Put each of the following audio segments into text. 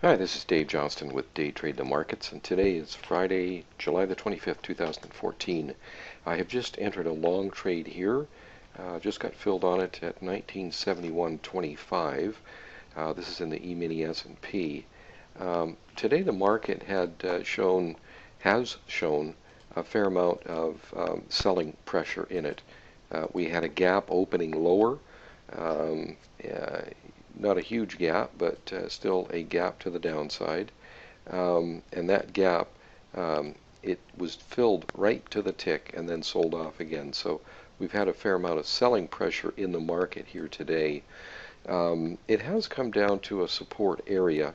Hi, this is Dave Johnston with Day Trade the Markets, and today is Friday, July the 25th, 2014. I have just entered a long trade here. Just got filled on it at 1971.25. This is in the emini S&P. Today the market has shown a fair amount of selling pressure in it. We had a gap opening lower. Um, uh, Not a huge gap, but still a gap to the downside. And that gap, it was filled right to the tick and then sold off again. So we've had a fair amount of selling pressure in the market here today. It has come down to a support area.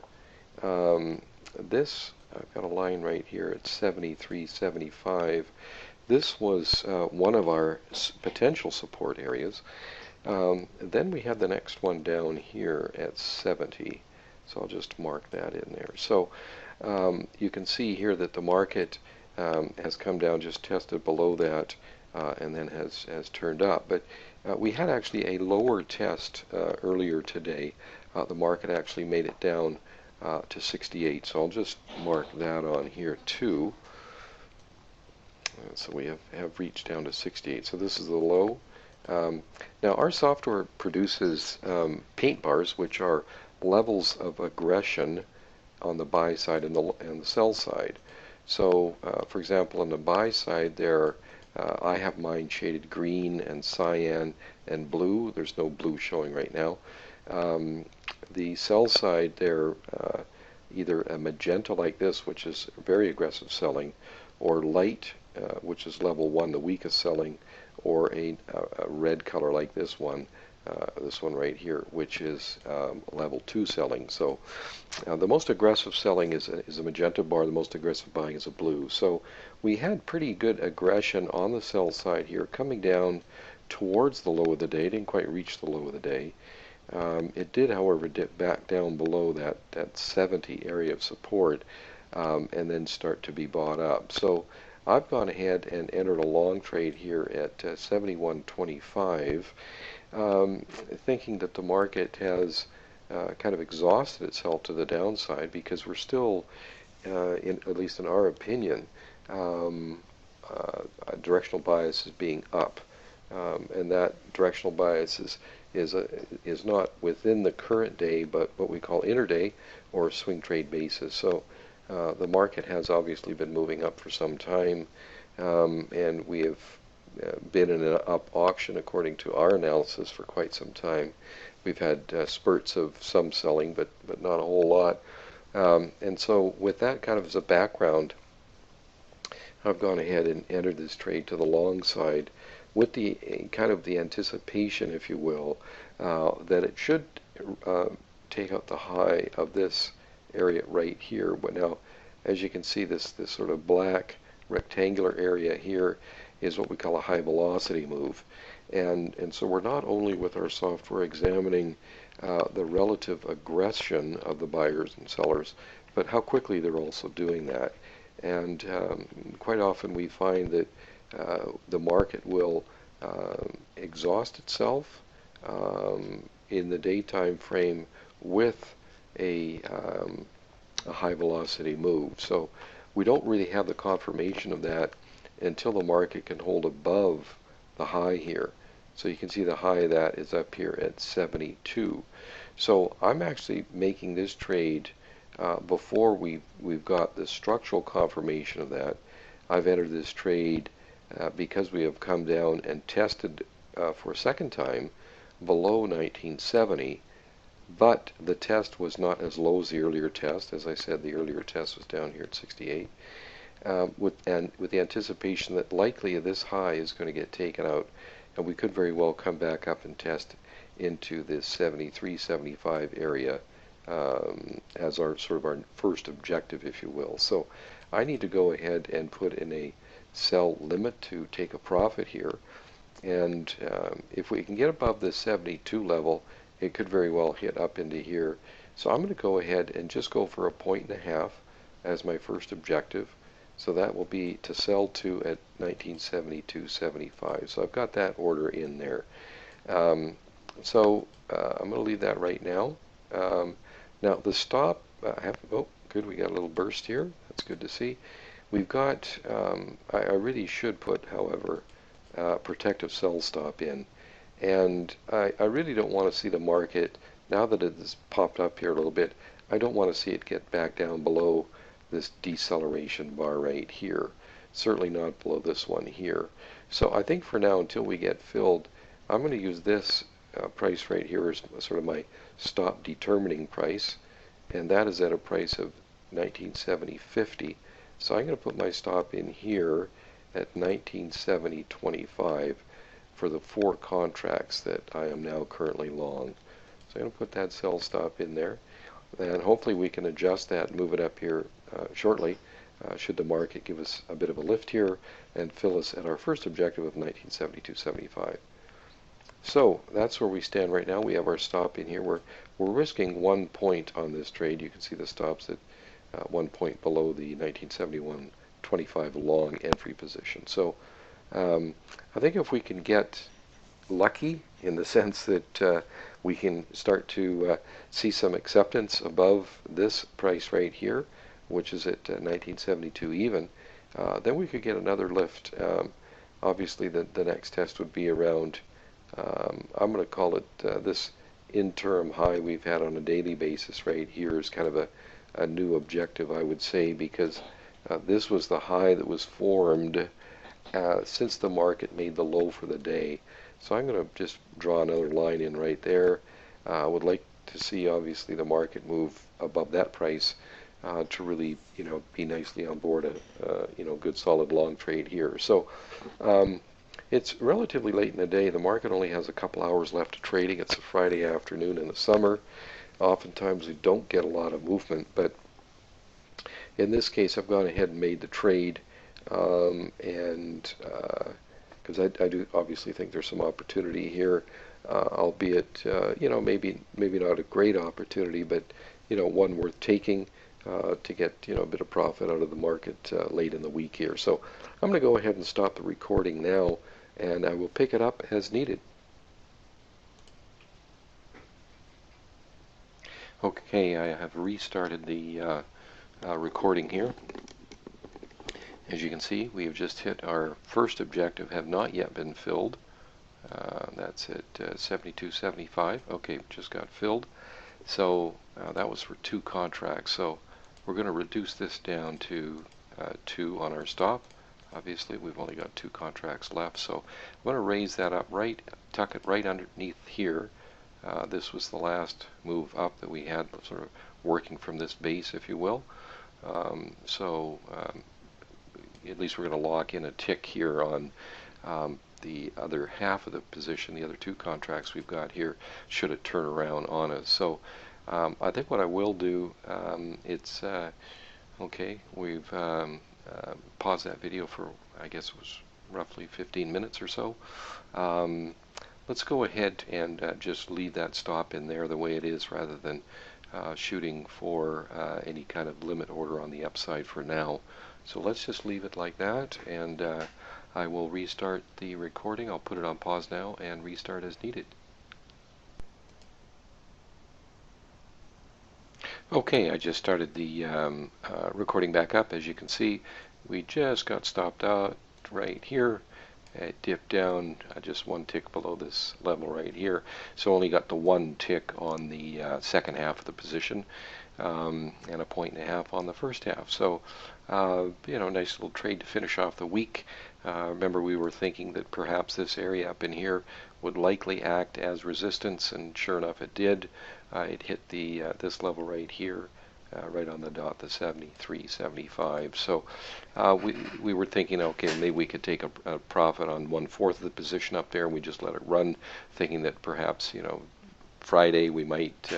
I've got a line right here at 73.75. This was one of our potential support areas. Then we had the next one down here at 70. So I'll just mark that in there. So you can see here that the market has come down, just tested below that, and then has turned up. But we had actually a lower test earlier today. The market actually made it down to 68. So I'll just mark that on here too. So we have reached down to 68. So this is the low. Now our software produces paint bars, which are levels of aggression on the buy side and the sell side. So, for example, on the buy side, I have mine shaded green and cyan and blue. There's no blue showing right now. The sell side, they're either a magenta like this, which is very aggressive selling, or light, which is level 1, the weakest selling, or a red color like this one right here, which is level 2 selling. So the most aggressive selling is a magenta bar, the most aggressive buying is a blue. So we had pretty good aggression on the sell side here, coming down towards the low of the day. It didn't quite reach the low of the day. It did, however, dip back down below that 70 area of support and then start to be bought up. So I've gone ahead and entered a long trade here at 71.25, thinking that the market has kind of exhausted itself to the downside, because we're still, at least in our opinion, directional bias is being up, and that directional bias is not within the current day, but what we call intraday or swing trade basis. So the market has obviously been moving up for some time, and we have been in an up auction according to our analysis for quite some time. We've had spurts of some selling, but not a whole lot. And so with that kind of as a background, I've gone ahead and entered this trade to the long side with the kind of the anticipation, if you will, that it should take out the high of this area right here. But now, as you can see, this sort of black rectangular area here is what we call a high velocity move. And so we're not only with our software examining the relative aggression of the buyers and sellers, but how quickly they're also doing that. And quite often we find that the market will exhaust itself in the daytime frame with a high velocity move. So we don't really have the confirmation of that until the market can hold above the high here. So you can see the high of that is up here at 72. So I'm actually making this trade before we've got the structural confirmation of that. I've entered this trade because we have come down and tested for a second time below 1970, but the test was not as low as the earlier test. As I said, the earlier test was down here at 68, with the anticipation that likely this high is going to get taken out, and we could very well come back up and test into this 73, 75 area as our sort of our first objective, if you will. So I need to go ahead and put in a sell limit to take a profit here, and if we can get above the 72 level, it could very well hit up into here. So I'm going to go ahead and just go for a 1.5 as my first objective. So that will be to sell to at 1972.75. So I've got that order in there. I'm going to leave that right now. Now the stop oh, good, we got a little burst here. That's good to see. We've got, I really should put, however, protective sell stop in. And I really don't want to see the market, now that it has popped up here a little bit, I don't want to see it get back down below this deceleration bar right here. Certainly not below this one here. So I think for now, until we get filled, I'm going to use this price right here as sort of my stop determining price. And that is at a price of 1970.50. So I'm going to put my stop in here at 1970.25 for the 4 contracts that I am now currently long. So I'm going to put that sell stop in there, and hopefully we can adjust that and move it up here shortly, should the market give us a bit of a lift here and fill us at our first objective of 1972.75. So that's where we stand right now. We have our stop in here. We're risking 1 point on this trade. You can see the stops at 1 point below the 1971.25 long entry position. So I think if we can get lucky in the sense that we can start to see some acceptance above this price right here, which is at 1972 even, then we could get another lift. Obviously the next test would be around, I'm going to call it this interim high we've had on a daily basis right here is kind of a new objective, I would say, because this was the high that was formed since the market made the low for the day. So I'm going to just draw another line in right there. I would like to see, obviously, the market move above that price to really, be nicely on board a, good solid long trade here. So it's relatively late in the day. The market only has a couple hours left of trading. It's a Friday afternoon in the summer. Oftentimes we don't get a lot of movement, but in this case I've gone ahead and made the trade, and because I do obviously think there's some opportunity here, albeit maybe not a great opportunity, but one worth taking to get a bit of profit out of the market late in the week here. So I'm going to go ahead and stop the recording now, and I will pick it up as needed. Okay, I have restarted the recording here. As you can see, we have just hit our first objective, have not yet been filled. That's at 72.75. Okay, just got filled. So that was for 2 contracts. So we're going to reduce this down to 2 on our stop. Obviously, we've only got 2 contracts left. So I'm going to raise that up tuck it right underneath here. This was the last move up that we had, sort of working from this base, if you will. At least we're going to lock in a tick here on the other half of the position, the other 2 contracts we've got here, should it turn around on us. So I think what I will do, okay, we've paused that video for, I guess it was roughly 15 minutes or so. Let's go ahead and just leave that stop in there the way it is, rather than shooting for any kind of limit order on the upside for now. So let's just leave it like that, and I will restart the recording. I'll put it on pause now and restart as needed. Okay, I just started the recording back up. As you can see, we just got stopped out right here. It dipped down just 1 tick below this level right here, so only got the 1 tick on the second half of the position, and a 1.5 on the first half. So nice little trade to finish off the week. Remember, we were thinking that perhaps this area up in here would likely act as resistance, and sure enough it did. It hit the this level right here, right on the dot, the 73.75. So we were thinking, okay, maybe we could take a profit on 1/4 of the position up there, and we just let it run, thinking that perhaps Friday we might,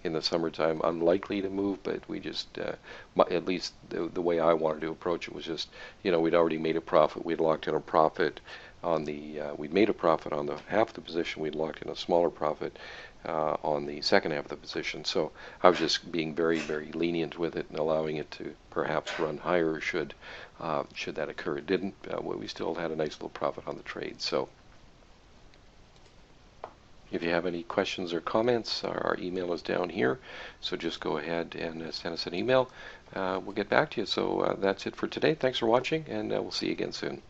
in the summertime, unlikely to move, but we just, at least the way I wanted to approach it was just, we'd already made a profit. We'd locked in a profit on the, we'd made a profit on the half of the position. We'd locked in a smaller profit on the second half of the position. So I was just being very, very lenient with it and allowing it to perhaps run higher should that occur. It didn't. We still had a nice little profit on the trade. So If you have any questions or comments, our email is down here, so just go ahead and send us an email. We'll get back to you. So that's it for today. Thanks for watching, and we'll see you again soon.